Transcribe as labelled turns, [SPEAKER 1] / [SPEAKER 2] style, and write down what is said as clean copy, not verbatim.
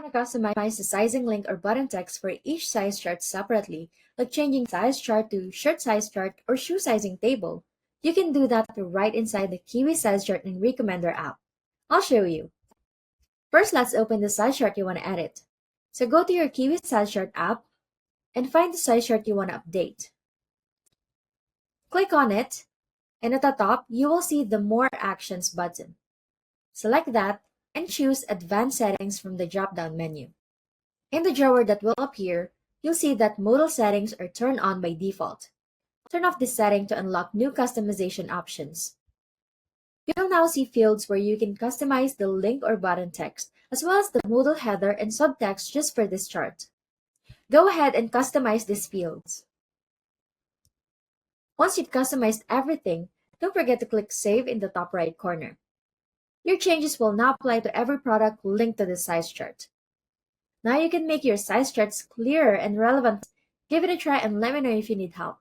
[SPEAKER 1] want to customize the sizing link or button text for each size chart separately, like changing size chart to shirt size chart or shoe sizing table, you can do that right inside the Kiwi Size Chart Recommender app. I'll show you. First, let's open the size chart you want to edit. So go to your Kiwi Size Chart app and find the size chart you want to update. Click on it, and at the top, you will see the More Actions button. Select that and choose Advanced Settings from the drop-down menu. In the drawer that will appear, you'll see that modal settings are turned on by default. Turn off this setting to unlock new customization options. You'll now see fields where you can customize the link or button text, as well as the modal header and subtext just for this chart. Go ahead and customize these fields. Once you've customized everything, don't forget to click Save in the top right corner. Your changes will now apply to every product linked to the size chart. Now you can make your size charts clearer and relevant. Give it a try and let me know if you need help.